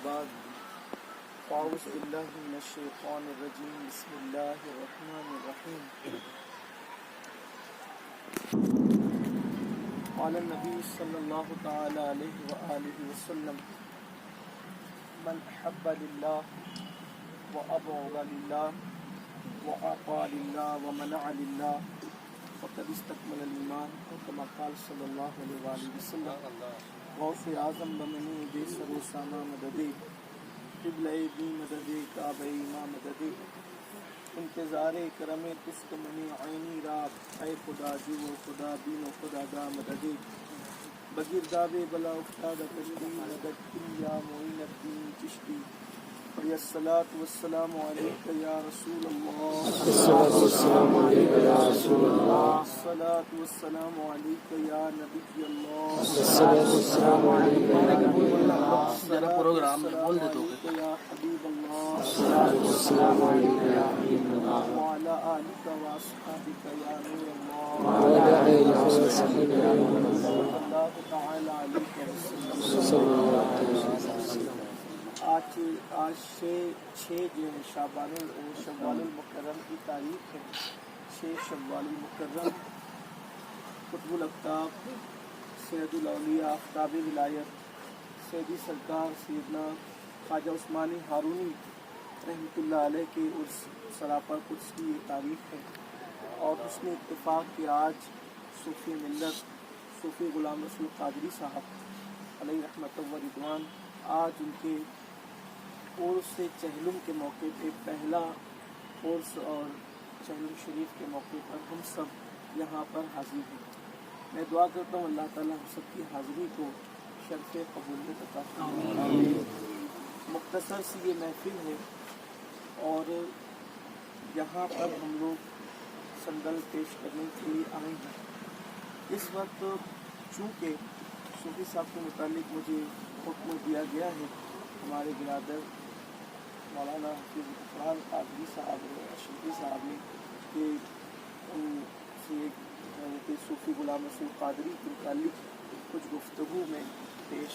بعد اعوذ باللہ من الشیطان الرجیم بسم اللہ الرحمن الرحیم قال النبی صلی اللہ تعالی علیہ وآلہ وسلم من احب للہ وابغض للہ واعطى للہ ومنع للہ فقد استکمل الایمان کما قال صلی اللہ علیہ وآلہ وسلم غوث اعظم بمنی بے سر و سامہ مددے قبلہ بی مددے کعبہ ما مددے انتظار کرم تست منی عینی راب اے خدا جو و خدا بین و خدا دا مددے بگرداب بلا افتاد کشتی مدد کن یا معین الدین چشتی الصلاة والسلام علیکہ یا رسول اللہ الصلاة والسلام علیکہ یا رسول اللہ الصلاة والسلام علیکہ یا نبی اللہ الصلاة والسلام علیکہ یا نبی اللہ پروگرام بول دے تو یا حبیب اللہ الصلاة والسلام علیکہ یا حبیب اللہ وعلی آلک واصحابک یا نور اللہ وعلی آلہ وصحبہ یا نور اللہ اللہ تعالی علیہ وسلم صلی اللہ علیہ وسلم۔ آج چھ جو ہے شوال المکرم کی تاریخ ہے، 6 شوال المکرم۔ قطب الاقطاب سید الاولیاء آفتاب ولایت سیدی سرکار سیدنا خواجہ عثمانی ہارونی رحمۃ اللہ علیہ کے عرس سراپا قدس کی یہ تاریخ ہے، اور اس نے اتفاق کہ آج صوفی ملت صوفی غلام رسول قادری صاحب علیہ رحمۃ و رضوان آج ان کے عرس چہلم کے موقع پہ پہلا عرس اور چہلم شریف کے موقع پر ہم سب یہاں پر حاضر ہیں۔ میں دعا کرتا ہوں اللہ تعالیٰ ہم سب کی حاضری کو شرف قبولیت عطا فرمائے۔ مختصر سی یہ محفل ہے اور یہاں پر ہم لوگ سنگل پیش کرنے کے لیے آئے ہیں۔ اس وقت چونکہ صوفی صاحب کے متعلق مجھے حکم دیا گیا ہے ہمارے برادر مولانا حفیظ القرآن قادری صاحب اشرفی صاحب نے کہ ان سے صوفی غلام رسول قادری کے متعلق کچھ گفتگو میں پیش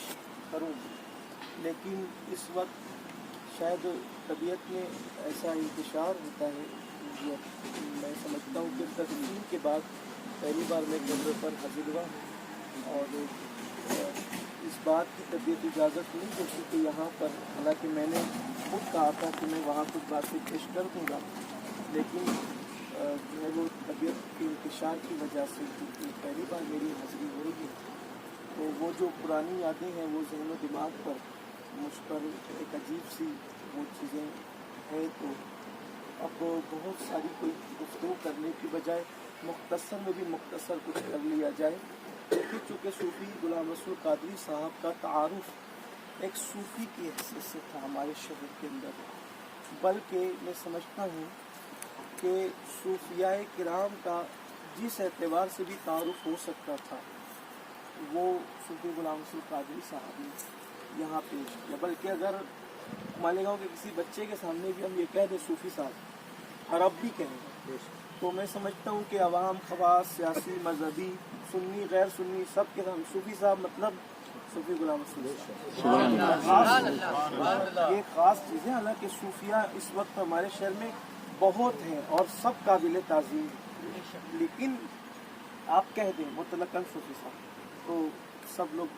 کروں، لیکن اس وقت شاید طبیعت میں ایسا انتشار ہوتا ہے، میں سمجھتا ہوں کہ تدفین کے بعد پہلی بار میں کمرے پر حاضر ہوا اور اس بات کی طبیعت اجازت نہیں دیتی کہ یہاں پر، حالانکہ میں نے خود کہا تھا کہ میں وہاں کچھ باتیں پیش کر دوں گا، لیکن جو ہے وہ طبیعت کے انتشار کی وجہ سے کیونکہ پہلی بار میری حاضری ہو رہی ہے تو وہ جو پرانی یادیں ہیں وہ ذہن و دماغ پر مجھ پر ایک عجیب سی وہ چیزیں ہیں، تو اب بہت ساری کوئی گفتگو کرنے کی بجائے مختصر میں بھی مختصر کچھ کر لیا جائے۔ دیکھیے چونکہ صوفی غلام رسول قادری صاحب کا تعارف ایک صوفی کی حیثیت سے تھا ہمارے شہر کے اندر، بلکہ میں سمجھتا ہوں کہ صوفیاء کرام کا جس اعتبار سے بھی تعارف ہو سکتا تھا وہ صوفی غلام رسول قادری صاحب نے یہاں پیش کیا۔ بلکہ اگر مالیگاؤں کے کسی بچے کے سامنے بھی ہم یہ کہہ دیں صوفی صاحب عرب بھی کہیں تو میں سمجھتا ہوں کہ عوام خواص سیاسی مذہبی سنی غیر سنی سب کے سامنے صوفی صاحب مطلب صوفی غلام رسول صاحب یہ خاص چیز ہے۔ حالانکہ صوفیہ اس وقت ہمارے شہر میں بہت ہیں اور سب قابل تعظیم ہیں، لیکن آپ کہہ دیں مطلقاً صوفی صاحب تو سب لوگ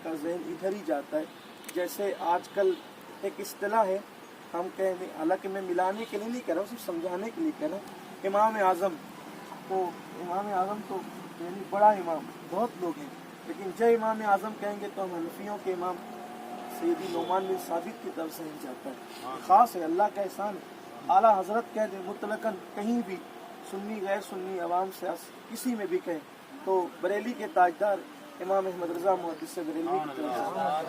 کا ذہن ادھر ہی جاتا ہے۔ جیسے آج کل ایک اصطلاح ہے، ہم کہہ دیں، حالانکہ میں ملانے کے لیے نہیں کہہ رہا ہوں، صرف سمجھانے کے لیے کہہ رہا ہوں، امام اعظم تو یعنی بڑا امام بہت لوگ ہیں، لیکن جب امام اعظم کہیں گے تو ہم حنفیوں کے امام سیدی نعمان بن ثابت کی طرف سے جاتا ہے، خاص ہے، اللہ کا احسان ہے۔ اعلیٰ حضرت کہہ دیں مطلقاً کہیں بھی سنی غیر سنی عوام سیاسی کسی میں بھی کہیں تو بریلی کے تاجدار امام احمد رضا محدث بریلوی کی طرف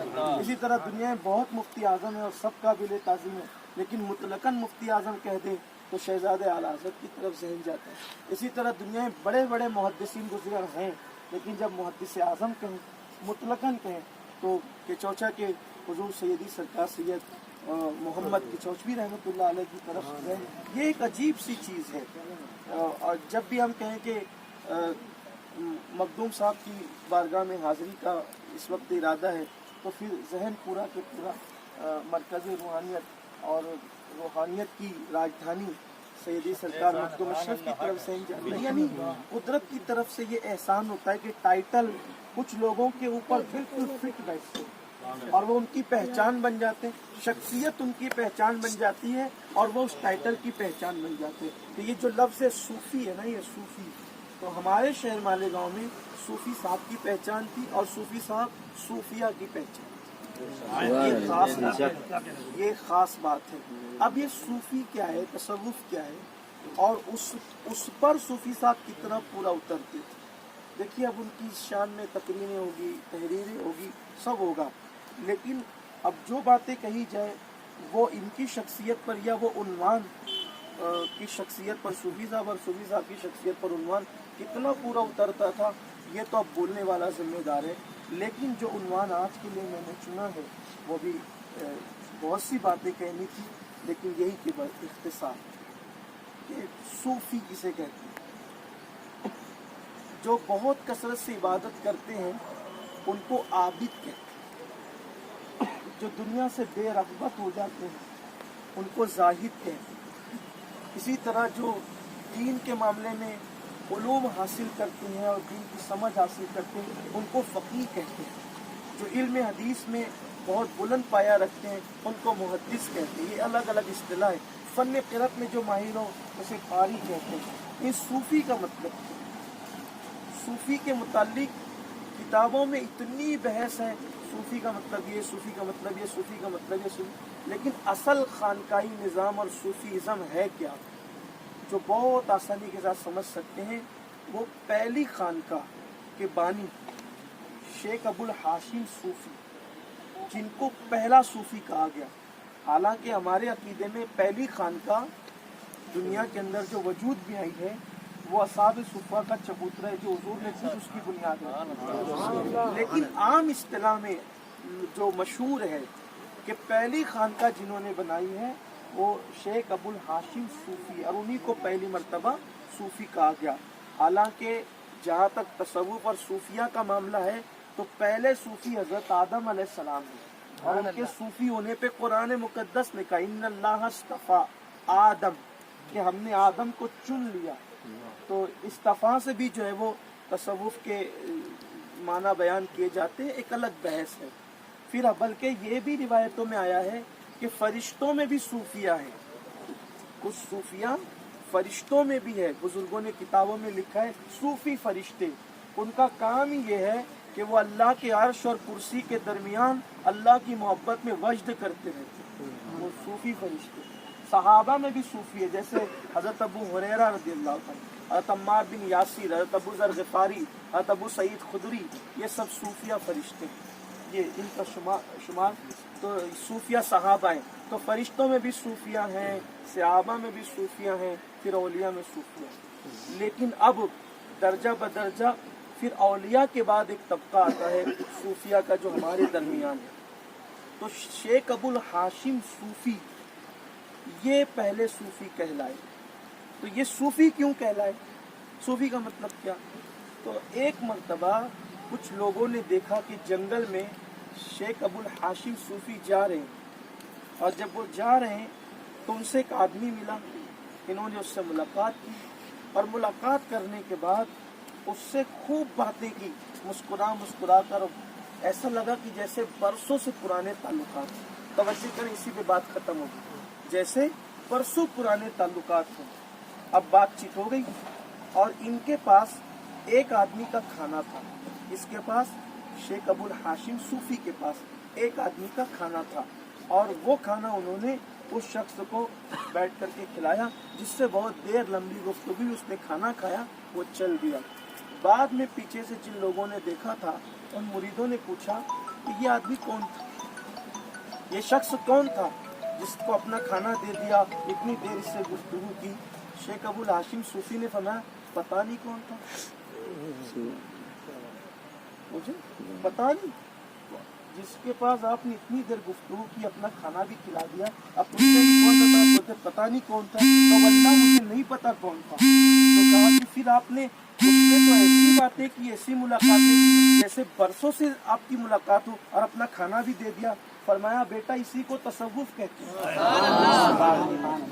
سے۔ اسی طرح دنیا میں بہت مفتی اعظم ہیں اور سب قابل تعظیم ہے، لیکن مطلقاً مفتی اعظم کہہ دیں تو شہزادہ اعلیٰ حضرت کی طرف ذہن جاتا ہے۔ اسی طرح دنیا میں بڑے بڑے محدثین گزرے ہیں، لیکن جب محدث اعظم کہیں مطلقاً کہیں تو کچوچا کے حضور سیدی سرکار سید محمد کچوچوی رحمۃ اللہ علیہ کی طرف ہے۔ یہ ایک عجیب سی چیز ہے، اور جب بھی ہم کہیں کہ مخدوم صاحب کی بارگاہ میں حاضری کا اس وقت ارادہ ہے تو پھر ذہن پورا کہ پورا मरकज़ रूहानियत और रूहानियत की राजधानी सैयदी सरकार मखदूम अशरफ की तरफ से जाते हैं। यानी कुदरत की तरफ से ये एहसान होता है कि टाइटल कुछ लोगों के ऊपर बिल्कुल फिट बैठते हैं और वो उनकी पहचान बन जाते हैं, शख्सियत उनकी पहचान बन जाती है और वो उस टाइटल की पहचान बन जाते हैं। तो ये जो लफ्ज़ है सूफ़ी है ना, ये सूफ़ी, तो हमारे शहर मालेगांव में सूफ़ी साहब की पहचान थी और सूफ़ी साहब सूफिया की पहचान, ये खास बात है, ये खास बात है। अब ये सूफ़ी क्या है, तसव्वुफ़ क्या है, और उस पर सूफ़ी साहब की तरफ पूरा उतरते थे। देखिए अब उनकी शान में तकरीरें होगी, तहरीरें होगी, सब होगा, लेकिन अब जो बातें कही जाए वो इनकी शख्सियत पर या वो उन्वान की शख्सियत पर, सूफ़ी साहब और सूफ़ी साहब की शख्सियत पर उन्वान कितना पूरा उतरता था, ये तो अब बोलने वाला जिम्मेदार है। लेकिन जो उन्वान आज के लिए मैंने चुना है वो भी बहुत सी बातें कहनी थी, लेकिन यही कि इख्तिसार कि सूफ़ी किसे कहते हैं। जो बहुत कसरत से इबादत करते हैं उनको आबिद कहते हैं, जो दुनिया से बेरग़बत हो जाते हैं उनको ज़ाहिद कहते हैं। इसी तरह जो दीन के मामले में उलूम हासिल करते हैं और दीन की समझ हासिल करते हैं उनको फ़क़ीह कहते हैं। जो इल्म हदीस में बहुत बुलंद पाया रखते हैं उनको मुहद्दिस कहते हैं। ये अलग अलग इस्तिलाह है। फ़न क़िराअत में जो माहिर हो उसे क़ारी कहते हैं। इस सूफ़ी का मतलब, सूफ़ी के मुताल्लिक़ किताबों में इतनी बहस है, सूफ़ी का मतलब ये, सूफ़ी का मतलब ये, सूफ़ी का मतलब ये, सूफ़ी, लेकिन असल खानकाई निज़ाम और सूफ़ीज़म है क्या, जो बहुत आसानी के साथ समझ सकते हैं। वो पहली खानका के बानी शेख अबुल हाशिम सूफ़ी, जिनको पहला सूफ़ी कहा गया। हालांकि हमारे अकीदे में पहली खानका दुनिया के अंदर जो वजूद में आई है वो असहाब सुफ़ा का चबूतरा है, जो हुज़ूर ने खुद उसकी बुनियाद है। लेकिन आम इस्तिलाह में जो मशहूर है कि पहली खानका जिन्होंने बनाई है वो शेख अबुल हाशिम सूफ़ी, और उन्हीं को पहली मर्तबा सूफ़ी कहा गया। हालांकि जहाँ तक तसव्वुफ़ और सूफिया का मामला है तो पहले सूफ़ी हज़रत आदम अलैहिस्सलाम है, और उनके सूफ़ी होने पे कुरान मुक़द्दस ने कहा इन्नल्लाह इस्तफ़ा आदम, कि हमने आदम को चुन लिया। तो इस्तफ़ा से भी जो है वो तसव्वुफ़ के माना बयान किए जाते हैं, एक अलग बहस है। फिर बल्कि ये भी रिवायतों में आया है कि फ़रिश्तों में भी सूफिया है, कुछ सूफिया फ़रिश्तों में भी है। बुजुर्गों ने किताबों में लिखा है सूफ़ी फ़रिश्ते, उनका काम ही ये है कि वो अल्लाह के अर्श और कुर्सी के दरमियान अल्लाह की मोहब्बत में वज्द करते रहते हैं, वो सूफ़ी फ़रिश्ते। सहाबा में भी सूफ़ी है, जैसे हज़रत अबू हुरैरा रज़ियल्लाहु अन्हु, हज़रत अम्मार बिन यासिर, हज़रत अबू ज़र ग़िफ़ारी, हज़रत अबू सईद खुदरी, ये सब सूफिया फ़रिश्ते, ये इनका शुमार तो सूफिया सहाबा हैं। तो फ़रिश्तों में भी सूफिया हैं, सहाबा में भी सूफिया हैं, फिर औलिया में सूफिया हैं। लेकिन अब दर्जा बदर्जा फिर औलिया के बाद एक तबका आता है सूफिया का जो हमारे दरमियान है। तो शेख अबुल हाशिम सूफ़ी ये पहले सूफ़ी कहलाए। तो ये सूफ़ी क्यों कहलाए, सूफ़ी का मतलब क्या? तो एक मर्तबा कुछ लोगों ने देखा कि जंगल में शेख अबुल हाशिम सूफ़ी जा रहे हैं, और जब वो जा रहे हैं तो उनसे एक आदमी मिला। इन्होंने उससे मुलाकात की, और मुलाकात करने के बाद उससे खूब बातें की, मुस्कुरा कर। ऐसा लगा कि जैसे बरसों से पुराने ताल्लुकात, तवज्जो करें इसी पे बात ख़त्म होगी, जैसे परसों पुराने ताल्लुकात हों। अब बातचीत हो गई, और इनके पास एक आदमी का खाना था, इसके पास शेख अबुल हाशिम सूफ़ी के पास एक आदमी का खाना था, और वो खाना उन्होंने उस शख्स को बैठ करके खिलाया, जिससे बहुत देर लंबी गुफ्तगू, उसने खाना खाया, वो चल दिया। बाद में पीछे से जिन लोगों ने देखा था उन मुरीदों ने पूछा कि ये आदमी कौन था, ये शख्स कौन था जिसको अपना खाना दे दिया, इतनी देर इससे गुफ्तगू की। शेख अबुल हाशिम सूफ़ी ने फरमाया पता नहीं कौन था, मुझे पता नहीं, जिसके पास आपने इतनी देर गुफ्तगू की, अपना खाना भी खिला दिया, अब पूछते कौन था, आप बोलते पता नहीं कौन था। तो वल्लाह मुझे नहीं पता कौन था। तो कहा कि फिर आपने उससे तो ऐसी बातें की, ऐसी मुलाकातें की जैसे बरसों से आपकी मुलाकात हो, और अपना खाना भी दे दिया। फरमाया बेटा इसी को तसव्वुफ कहते हैं।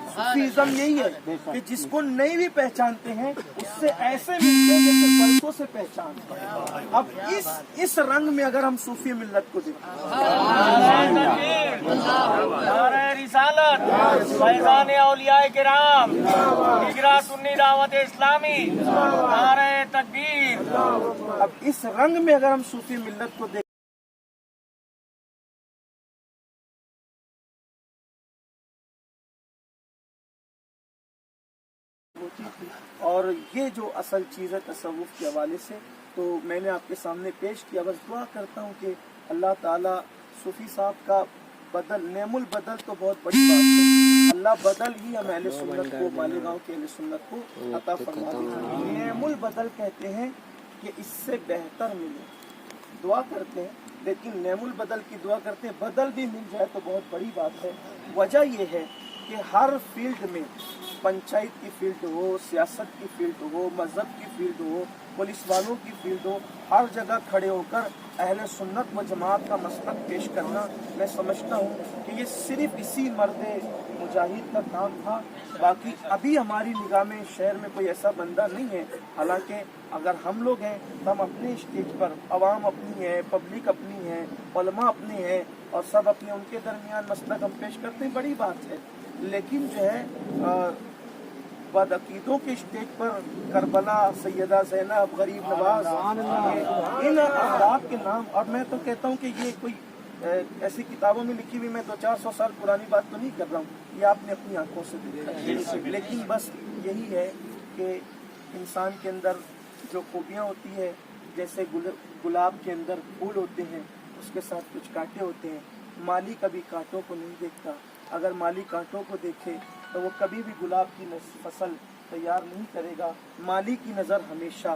सूफीज़्म यही है कि जिसको नहीं भी पहचानते हैं उससे ऐसे मिलते हैं जैसे बरसों से पहचानते हैं। अब इस रंग में अगर हम सूफी मिल्लत को देखें, नारे रिसालत, फैज़ान औलियाए किराम, हिजरा सुन्नी दावत इस्लामी, नारे तकबीर। अब इस रंग में अगर हम सूफी मिल्लत को देखें, और ये जो असल चीज़ है तसव्वुफ के हवाले से, तो मैंने आपके सामने पेश किया। बस दुआ करता हूँ कि अल्लाह ताला सूफी साहब का बदल, नेमुल बदल तो बहुत बड़ी बात है, अल्लाह बदल ही हम अहले सुन्नत को, मालेगांव के अहले सुन्नत को अता फरमा दे। नेमुल बदल कहते हैं कि इससे बेहतर मिले, दुआ करते हैं, लेकिन नेमुल बदल की दुआ करते हैं, बदल भी मिल जाए तो बहुत बड़ी बात है। वजह यह है कि हर फील्ड में, पंचायत की फील्ड हो, सियासत की फील्ड हो, मजहब की फील्ड हो, पुलिस वालों की फील्ड हो, हर जगह खड़े होकर अहले सुन्नत व जमात का मसलक पेश करना, मैं समझता हूँ कि ये सिर्फ इसी मर्द मुजाहिद का काम था। बाकी अभी हमारी निगाह में शहर में कोई ऐसा बंदा नहीं है। हालांकि अगर हम लोग हैं तो हम अपने स्टेज पर, अवाम अपनी है, पब्लिक अपनी है, उलमा अपने हैं, और सब अपने उनके दरमियान मसलक हम पेश करते हैं, बड़ी बात है। लेकिन जो है बदअकीदों के स्टेज पर करबला, सैयदा ज़ैनब, गरीब नवाज, इन अफराद के नाम, और मैं तो कहता हूँ कि ये कोई ऐसी किताबों में लिखी हुई, मैं 200-400 साल पुरानी बात तो नहीं कर रहा हूँ, ये आपने अपनी आंखों से देखा। लेकिन बस यही है कि इंसान के अंदर जो खूबियाँ होती है, जैसे गुलाब के अंदर फूल होते हैं, उसके साथ कुछ कांटे होते हैं। माली कभी कांटों को नहीं देखता, अगर माली कांटों को देखे तो वो कभी भी गुलाब की फसल तैयार नहीं करेगा। माली की नज़र हमेशा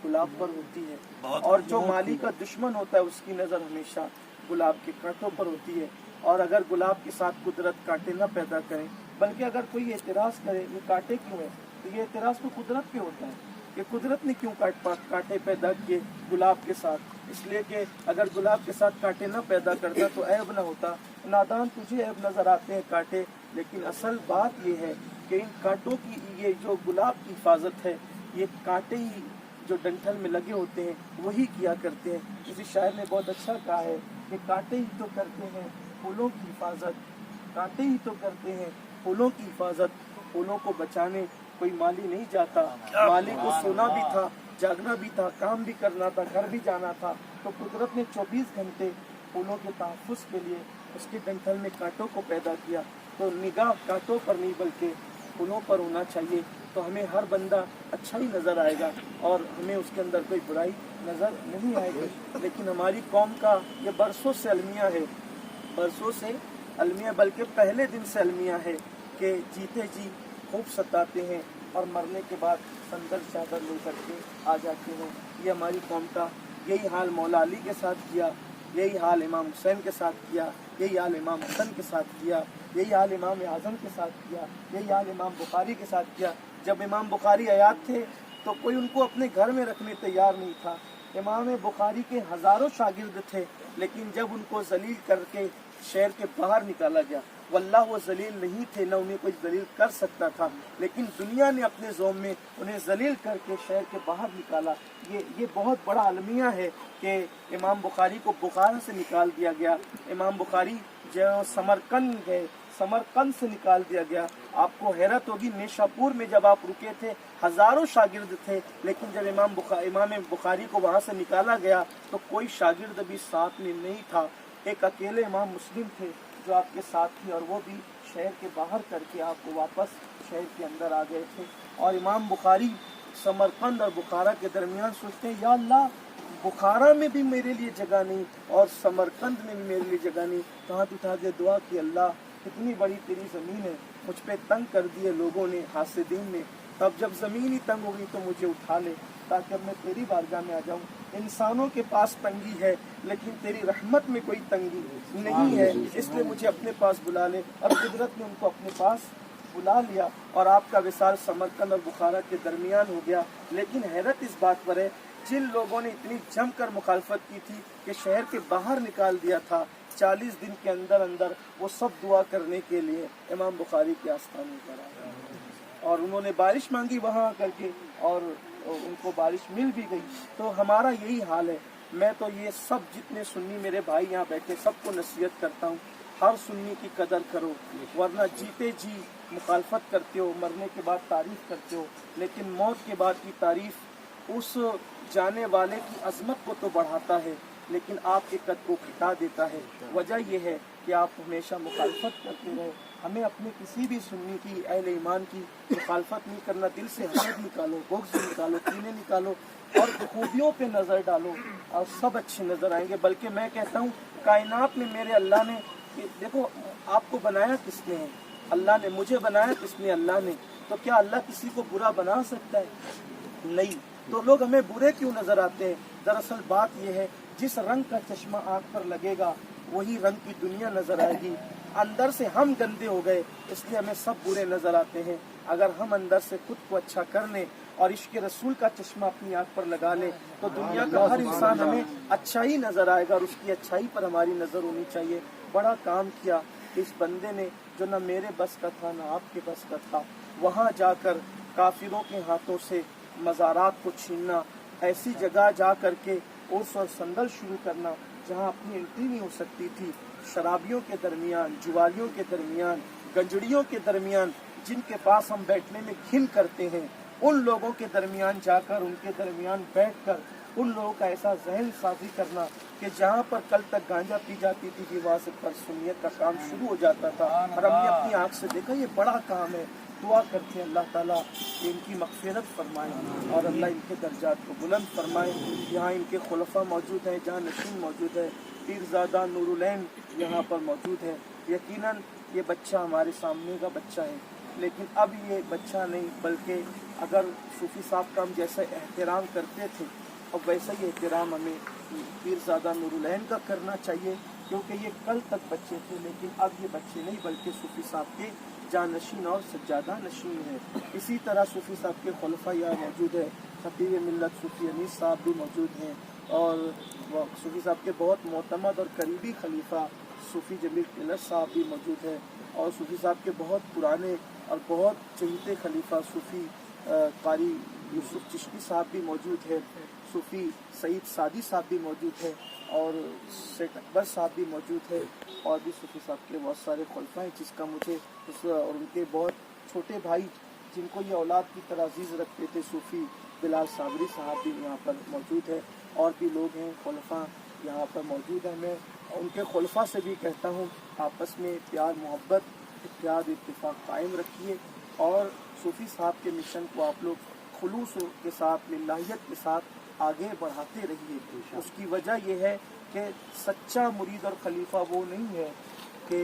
गुलाब पर होती है, और जो माली का दुश्मन होता है उसकी नज़र हमेशा गुलाब के कांटों पर होती है। और अगर गुलाब के साथ कुदरत कांटे न पैदा करें, बल्कि अगर कोई एतराज़ करे ये कांटे क्यों है, तो ये एतराज़ तो कुदरत पे होता है कि कुदरत ने क्यों कांटे पैदा किए गुलाब के साथ। इसलिए कि अगर गुलाब के साथ कांटे न पैदा करता तो ऐब न होता। नादान तुझे ऐब नज़र आते हैं कांटे, लेकिन असल बात ये है कि इन कांटों की, ये जो गुलाब की हिफाजत है, ये कांटे ही जो डंठल में लगे होते हैं वही किया करते हैं। किसी शायर ने बहुत अच्छा कहा है कि कांटे ही तो करते हैं फूलों की हिफाजत, कांटे ही तो करते हैं फूलों की हिफाजत। फूलों को बचाने कोई माली नहीं जाता, माली को सोना भी था, जागना भी था, काम भी करना था, घर भी जाना था, तो कुदरत ने 24 घंटे फूलों के तहफ़्फ़ुज़ के लिए उसके डंठल में कांटों को पैदा किया। तो निगाह कांटों पर नहीं बल्कि फूलों पर होना चाहिए, तो हमें हर बंदा अच्छा ही नज़र आएगा और हमें उसके अंदर कोई बुराई नज़र नहीं आएगी। लेकिन हमारी कौम का ये बरसों से अलमिया है, बरसों से अलमिया, बल्कि पहले दिन से अलमिया है कि जीते जी खूब सताते हैं और मरने के बाद संदर चादर लेकर के आ जाते हैं। ये हमारी कौम का यही हाल मौला अली के साथ किया, यही हाल इमाम हुसैन के साथ किया, यही हाल इमाम हसन के साथ किया, यही हाल इमाम आज़म के साथ किया, यही हाल इमाम बुखारी के साथ किया। जब इमाम बुखारी हयात थे तो कोई उनको अपने घर में रखने तैयार नहीं था। इमाम बुखारी के हज़ारों शागिर्द थे, लेकिन जब उनको जलील करके शहर के बाहर निकाला गया, वल्लाह वो जलील नहीं थे, न उन्हें कोई जलील कर सकता था, लेकिन दुनिया ने अपने ज़ोम में उन्हें जलील करके शहर के बाहर निकाला। ये बहुत बड़ा अलमिया है कि इमाम बुखारी को बुखारा से निकाल दिया गया। इमाम बुखारी जो समरकंद है, समरकंद से निकाल दिया गया। आपको हैरत होगी, नेशापुर में जब आप रुके थे हज़ारों शागिर्द थे, लेकिन जब इमाम बुखारी को वहाँ से निकाला गया तो कोई शागिर्द भी साथ में नहीं था। एक अकेले इमाम मुस्लिम थे जो आपके साथ थी, और वो भी शहर के बाहर करके आपको वापस शहर के अंदर आ गए थे। और इमाम बुखारी समरकंद और बुखारा के दरमियान सोचते हैं, या अल्लाह बुखारा में भी मेरे लिए जगह नहीं और समरकंद में भी मेरे लिए जगह नहीं। तो हाथ उठा के दुआ की, अल्लाह कितनी बड़ी तेरी ज़मीन है, मुझ पे तंग कर दिए लोगों ने, हासिदीन ने, तब जब ज़मीन ही तंग हो गई तो मुझे उठा ले ताकि अब मैं तेरी बारगाह में आ जाऊँ। इंसानों के पास तंगी है लेकिन तेरी रहमत में कोई तंगी नहीं है, इसलिए मुझे अपने पास बुला ले। और कुदरत ने उनको अपने पास बुला लिया और आपका विसाल समरकंद और बुखारा के दरमियान हो गया। लेकिन हैरत इस बात पर है, जिन लोगों ने इतनी जमकर मुखालफत की थी कि शहर के बाहर निकाल दिया था, 40 दिन के अंदर अंदर वो सब दुआ करने के लिए इमाम बुखारी के आस्थाने पर आए और उन्होंने बारिश मांगी वहाँ करके और उनको बारिश मिल भी गई। तो हमारा यही हाल है। मैं तो ये सब जितने सुन्नी मेरे भाई यहाँ बैठे सबको नसीहत करता हूँ, हर सुन्नी की कदर करो, वरना जीते जी मुखालफत करते हो, मरने के बाद तारीफ करते हो, लेकिन मौत के बाद की तारीफ उस जाने वाले की अजमत को तो बढ़ाता है लेकिन आपके कद को घटा देता है। वजह यह है कि आप हमेशा मुखालफत करते रहे। हमें अपने किसी भी सुन्नी की, अहले ईमान की मुखालफत नहीं करना। दिल से हसद निकालो, बुग़्ज़ निकालो, कीने निकालो और खूबियों पे नज़र डालो और सब अच्छे नज़र आएंगे। बल्कि मैं कहता हूँ कायनात में मेरे अल्लाह ने, देखो आपको बनाया किसने है? अल्लाह ने। मुझे बनाया किसने? अल्लाह ने। तो क्या अल्लाह किसी को बुरा बना सकता है? नहीं। तो लोग हमें बुरे क्यों नज़र आते हैं? दरअसल बात यह है, जिस रंग का चश्मा आँख पर लगेगा वही रंग की दुनिया नज़र आएगी। अंदर से हम गंदे हो गए इसलिए हमें सब बुरे नज़र आते हैं। अगर हम अंदर से खुद को अच्छा कर लें और इश्क़ रसूल का चश्मा अपनी आँख पर लगा लें तो दुनिया का हर इंसान हमें अच्छा ही नज़र आएगा और उसकी अच्छाई पर हमारी नज़र होनी चाहिए। बड़ा काम किया इस बंदे ने जो न मेरे बस का था न आपके बस का था। वहाँ जाकर काफिरों के हाथों से मज़ारात को छीनना, ऐसी जगह जा कर के उर्स और संदल शुरू करना जहाँ अपनी एंट्री नहीं हो सकती थी। शराबियों के दरमियान, जुआलियों के दरमियान, गंजड़ियों के दरमियान, जिनके पास हम बैठने में घिन करते हैं, उन लोगों के दरमियान जाकर उनके दरमियान बैठकर उन लोगों का ऐसा जहन साजी करना कि जहाँ पर कल तक गांजा पी जाती थी कि वहाँ से पर सुन्नियत का काम शुरू हो जाता था। और हमने अपनी आँख से देखा ये बड़ा काम है। दुआ करते हैं अल्लाह ताला कि इनकी मग़फ़िरत फरमाए और अल्लाह इनके दर्जात को बुलंद फरमाए। यहाँ इनके खुलफा मौजूद हैं, जहाँ नशीन मौजूद है, पीरज़ादा नूरुलैन यहाँ पर मौजूद है। यकीनन ये बच्चा हमारे सामने का बच्चा है, लेकिन अब ये बच्चा नहीं, बल्कि अगर सूफ़ी साहब का हम जैसा एहतराम करते थे और वैसा ही एहतराम हमें पीरज़ादा नूरुलैन का करना चाहिए, क्योंकि ये कल तक बच्चे थे लेकिन अब ये बच्चे नहीं बल्कि सूफ़ी साहब के जानशीन और सज्जादा नशीन है। इसी तरह सूफ़ी साहब के खुलफा यहाँ मौजूद है। खतीब मिल्लत सूफ़ी अनीस साहब भी मौजूद हैं और सूफ़ी साहब के बहुत मोतमद और करीबी खलीफा सूफ़ी जमील तिलक साहब भी मौजूद है और सूफ़ी साहब के बहुत पुराने और बहुत चहीते खलीफा सूफ़ी कारी यूसुफ चिश्ती साहब भी मौजूद है, सूफ़ी सईद सादी साहब भी मौजूद है और सेठ अकबर साहब भी मौजूद है और भी सूफ़ी साहब के बहुत सारे खुलफा हैं जिसका मुझे और उनके बहुत छोटे भाई जिनको ये औलाद की तरह अजीज़ रखते थे सूफ़ी बिलाल साबरी साहब भी यहाँ पर मौजूद है और भी लोग हैं खुलफा यहाँ पर मौजूद हैं। मैं उनके खुलफा से भी कहता हूँ आपस में प्यार मोहब्बत इत्तेहाद इत्तेफाक कायम रखिए और सूफ़ी साहब के मिशन को आप लोग खुलूस के साथ, लिल्लाहियत के साथ आगे बढ़ाते रहिए। उसकी वजह यह है कि सच्चा मुरीद और खलीफा वो नहीं है कि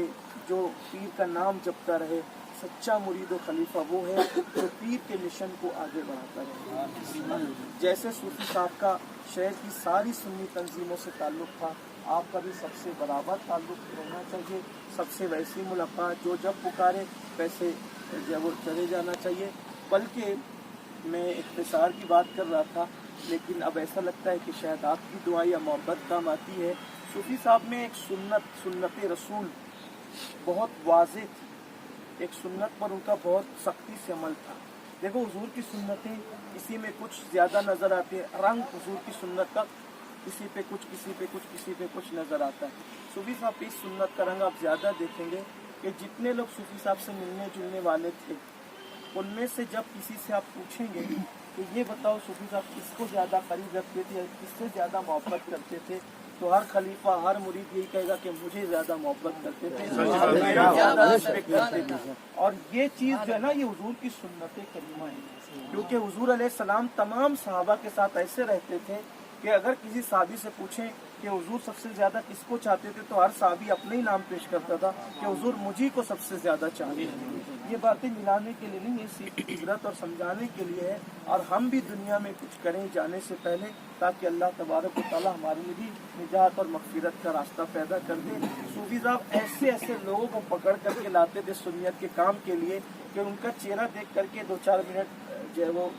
जो पीर का नाम जपता रहे। सच्चा मुरीद और खलीफा वो है जो पीर के मिशन को आगे बढ़ाता रहे। जैसे सूफ़ी साहब का शहर की सारी सुन्नी तंजीमों से ताल्लुक़ था, आपका भी सबसे बराबर ताल्लुक़ रहना चाहिए। सबसे वैसी मुलाकात जो जब पुकारे वैसे जब वो चले जाना चाहिए। बल्कि मैं इख्तिसार की बात कर रहा था लेकिन अब ऐसा लगता है कि शायद आपकी दुआ या मोहब्बत काम आती है। सूफ़ी साहब में एक सुन्नत रसूल बहुत वाज़ेह थी। एक सुन्नत पर उनका बहुत सख्ती से अमल था। देखो हुजूर की सुन्नतें किसी में कुछ ज़्यादा नज़र आती है, रंग हुजूर की सुन्नत का किसी पे कुछ, किसी पे कुछ, किसी पे कुछ नज़र आता है। सूफ़ी साहब की सुन्नत का रंग आप ज़्यादा देखेंगे कि जितने लोग सूफ़ी साहब से मिलने जुलने वाले थे उनमें से जब किसी से आप पूछेंगे कि ये बताओ सूफ़ी साहब किसको ज़्यादा करीब रखते थे, किससे ज़्यादा मोहब्बत करते थे, तो हर खलीफा हर मुरीद यही कहेगा कि मुझे ज़्यादा मोहब्बत करते थे, ज़्यादा रिस्पेक्ट करते थे। और ये चीज़ जो है ना ये हुजूर की सुन्नत करीमा है, क्योंकि हुजूर अलैहिस्सलाम तमाम सहाबा के साथ ऐसे रहते थे कि अगर किसी साहबी से पूछें कि हुजूर सबसे ज़्यादा किसको चाहते थे तो हर साहबी अपने ही नाम पेश करता था कि हुजूर मुझी को सबसे ज़्यादा चाहते थे। ये बातें मिलाने के लिए नहीं है, सिर्फ इबरत और समझाने के लिए है। और हम भी दुनिया में कुछ करें जाने से पहले ताकि अल्लाह तबारक व तआला हमारे लिए भी निजात और मग़फ़िरत का रास्ता पैदा कर दे। सूफ़ी साहब ऐसे ऐसे लोगों को पकड़ करके लाते थे सुन्नियत के काम के लिए कि उनका चेहरा देख करके 2-4 मिनट जो है वो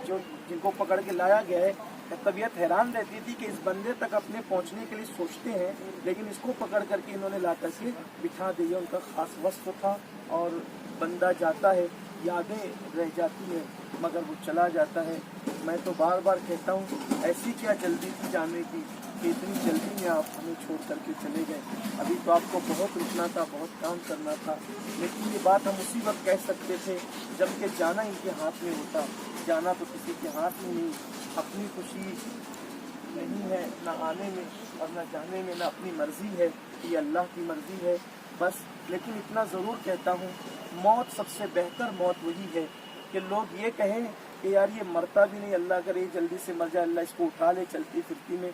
जो जिनको पकड़ के लाया गया है तबीयत हैरान रहती थी कि इस बंदे तक अपने पहुंचने के लिए सोचते हैं, लेकिन इसको पकड़ करके इन्होंने ला करके बिठा दिया। उनका खास वस्फ था और बंदा जाता है, यादें रह जाती है मगर वो चला जाता है। मैं तो बार बार कहता हूँ ऐसी क्या जल्दी थी जाने की कि इतनी जल्दी में आप हमें छोड़ करके चले गए। अभी तो आपको बहुत रुकना था, बहुत काम करना था, लेकिन ये बात हम उसी वक्त कह सकते थे जब कि जाना इनके हाथ में होता। जाना तो किसी के हाथ में नहीं, अपनी खुशी नहीं है ना आने में और ना जाने में, ना अपनी मर्जी है, ये अल्लाह की मर्जी है बस। लेकिन इतना ज़रूर कहता हूँ मौत सबसे बेहतर मौत वही है कि लोग ये कहें कि यार ये मरता भी नहीं, अल्लाह करे जल्दी से मर जाए, अल्लाह इसको उठा ले चलती फिरती में,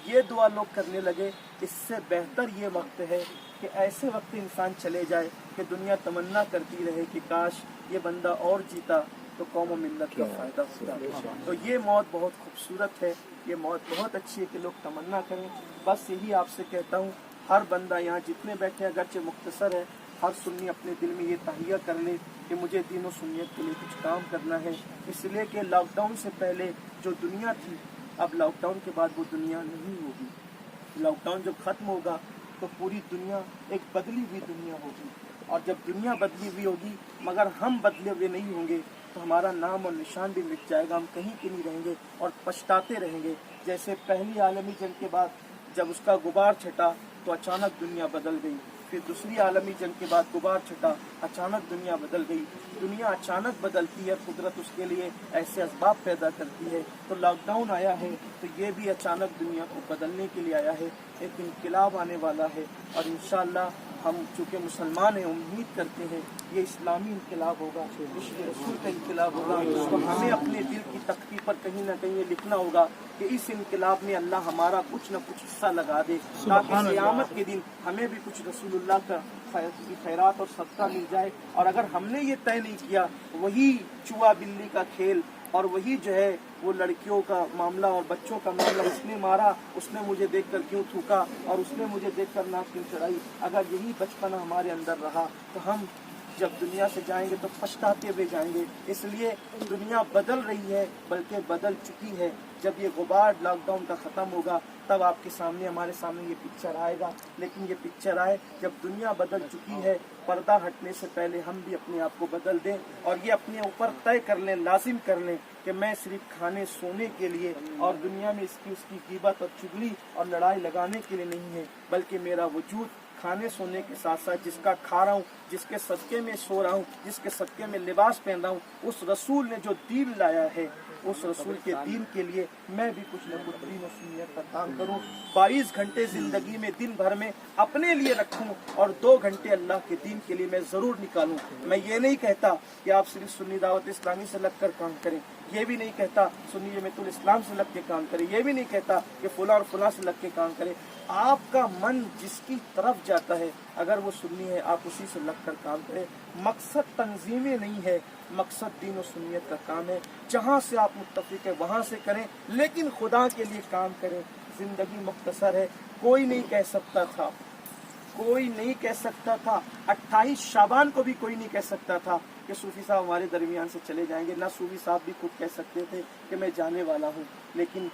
ये दुआ लोग करने लगे। इससे बेहतर ये वक्त है कि ऐसे वक्त इंसान चले जाए कि दुनिया तमन्ना करती रहे कि काश ये बंदा और जीता तो कौम व मिल्लत का फ़ायदा होता। तो ये मौत बहुत खूबसूरत है, ये मौत बहुत अच्छी है कि लोग तमन्ना करें। बस यही आपसे कहता हूँ हर बंदा यहाँ जितने बैठे अगरचे मुख्तसर है, हर सुन्नी अपने दिल में ये तहिया कर ले कि मुझे दीन और सुन्नियत के लिए कुछ काम करना है। इसलिए कि लॉकडाउन से पहले जो दुनिया थी, अब लॉकडाउन के बाद वो दुनिया नहीं होगी। लॉकडाउन जब ख़त्म होगा तो पूरी दुनिया एक बदली हुई दुनिया होगी, और जब दुनिया बदली हुई होगी मगर हम बदले हुए नहीं होंगे तो हमारा नाम और निशान भी मिट जाएगा। हम कहीं के नहीं रहेंगे और पछताते रहेंगे। जैसे पहली आलमी जंग के बाद जब उसका गुबार छटा तो अचानक दुनिया बदल गई, फिर दूसरी आलमी जंग के बाद गुबार छटा, अचानक दुनिया बदल गई। दुनिया अचानक बदलती है, कुदरत उसके लिए ऐसे असबाब पैदा करती है। तो लॉकडाउन आया है तो ये भी अचानक दुनिया को बदलने के लिए आया है। एक इनकलाब आने वाला है और इंशाअल्लाह हम चूँकि मुसलमान हैं उम्मीद करते हैं ये इस्लामी इनकलाब होगा, इश्क़ रसूल का इनकलाब होगा। तो हमें अपने दिल की तख्ती पर कहीं ना कहीं ये लिखना होगा कि इस इनकलाब में अल्लाह हमारा कुछ न कुछ हिस्सा लगा दे, ताकि क़यामत के दिन हमें भी कुछ रसूलुल्लाह का खैरात और सदका मिल जाए। और अगर हमने ये तय नहीं किया, वही चूहा बिल्ली का खेल और वही जो है वो लड़कियों का मामला और बच्चों का मामला, उसने मारा, उसने मुझे देखकर क्यों थूका और उसने मुझे देखकर नाक क्यों चढ़ाई, अगर यही बचपना हमारे अंदर रहा तो हम जब दुनिया से जाएंगे तो पछताते हुए जाएंगे। इसलिए दुनिया बदल रही है, बल्कि बदल चुकी है। जब ये गुबार लॉकडाउन का ख़त्म होगा तब आपके सामने, हमारे सामने ये पिक्चर आएगा। लेकिन ये पिक्चर आए जब दुनिया बदल चुकी है, पर्दा हटने से पहले हम भी अपने आप को बदल दें और ये अपने ऊपर तय कर लें, लाजिम कर लें कि मैं सिर्फ खाने सोने के लिए और दुनिया में इसकी उसकी ग़ीबत और चुगली और लड़ाई लगाने के लिए नहीं है, बल्कि मेरा वजूद खाने सोने के साथ साथ जिसका खा रहा हूँ, जिसके सदक़े में सो रहा हूँ, जिसके सदक़े में लिबास पहन रहा हूँ, उस रसूल ने जो दीन लाया है, उस रसूल के दीन के लिए मैं भी कुछ न कुछ दीन और सुन्नियत का काम करूँ। 22 घंटे ज़िंदगी में दिन भर में अपने लिए रखूँ और 2 घंटे अल्लाह के दीन के लिए मैं ज़रूर निकालूँ। मैं ये नहीं कहता कि आप सिर्फ सुन्नी दावत इस्लामी से लग कर काम करें, ये भी नहीं कहता सुन्नी जमीयतुल इस्लाम से लग के काम करें, ये भी नहीं कहता कि फुला और फुला से लग के काम करें। आपका मन जिसकी तरफ जाता है, अगर वो सुन्नी है, आप उसी से लग कर काम करें। मकसद तंजीमें नहीं है, मकसद दीन और सुन्नियत का काम है। जहाँ से आप मुत्तफिक है वहाँ से करें, लेकिन खुदा के लिए काम करें। ज़िंदगी मुख्तसर है, कोई नहीं कह सकता था, कोई नहीं कह सकता था 28 शाबान को भी कोई नहीं कह सकता था कि सूफी साहब हमारे दरमियान से चले जाएंगे। ना सूफी साहब भी खुद कह सकते थे कि मैं जाने वाला हूँ, लेकिन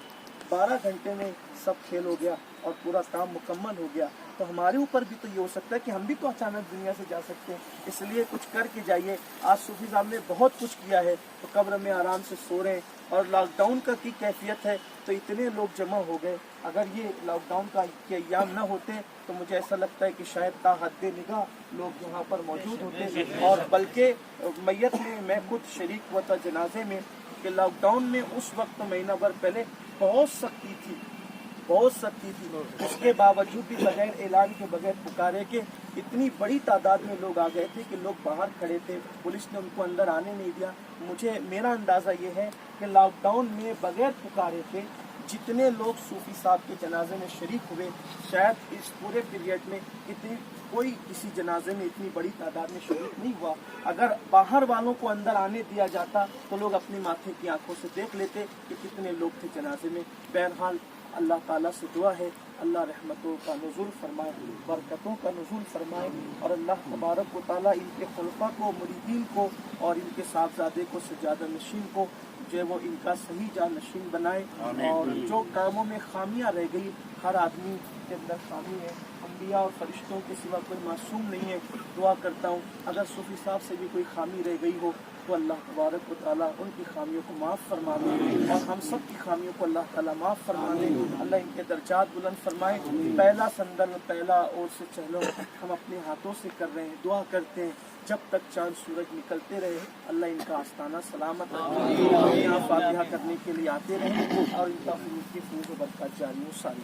12 घंटे में सब खेल हो गया और पूरा काम मुकम्मल हो गया। तो हमारे ऊपर भी तो ये हो सकता है कि हम भी तो अचानक दुनिया से जा सकते हैं। इसलिए कुछ करके जाइए। आज सूफी साहब ने बहुत कुछ किया है, तो कब्र में आराम से सो रहे हैं। और लॉकडाउन का की कैफियत है तो इतने लोग जमा हो गए। अगर ये लॉकडाउन का के अय्याम न होते तो मुझे ऐसा लगता है कि शायद ताहद्दे निगाह लोग यहाँ पर मौजूद होते। और बल्कि मैयत में मैं खुद शरीक हुआ था जनाजे में कि लॉकडाउन में उस वक्त महीना भर पहले बहुत सख्ती थी, बहुत सख्ती थी। उसके बावजूद भी बगैर ऐलान के, बगैर पुकारे के इतनी बड़ी तादाद में लोग आ गए थे कि लोग बाहर खड़े थे, पुलिस ने उनको अंदर आने नहीं दिया। मेरा अंदाज़ा ये है कि लॉकडाउन में बगैर पुकारे के जितने लोग सूफी साहब के जनाजे में शरीक हुए, शायद इस पूरे पीरियड में कोई किसी जनाजे में इतनी बड़ी तादाद में शरीक नहीं हुआ। अगर बाहर वालों को अंदर आने दिया जाता तो लोग अपनी माथे की आंखों से देख लेते कि कितने लोग थे जनाजे में। बहरहाल अल्लाह ताला से दुआ है अल्लाह रहमतों का नुज़ूल फरमाए, बरकतों का नुज़ूल फरमाए और अल्लाह तबारक व तआला इनके खुलफा को, मुरीदीन को और इनके साहबजादे को, सजादा नशीन को जो है वो इनका सही जानशीन बनाए, और जो कामों में खामियां रह गई, हर आदमी के अंदर खामी है, अंबिया और फरिश्तों के सिवा कोई मासूम नहीं है। दुआ करता हूँ अगर सूफी साहब से भी कोई खामी रह गई हो तो अल्लाह तबारक व तआला उनकी खामियों को माफ़ फरमा दे, और हम सब की खामियों को अल्लाह ताला माफ़ फरमा दे। अल्लाह इनके दर्जात बुलंद फरमाए। पहला संदल, पहला और से चहलो हम अपने हाथों से कर रहे हैं, दुआ करते हैं जब तक चांद सूरज निकलते रहे अल्लाह इनका आस्थाना सलामत रखे, हम यहाँ फातिहा करने के लिए आते रहे और इनका की फूल बरकत जारी हो सारी।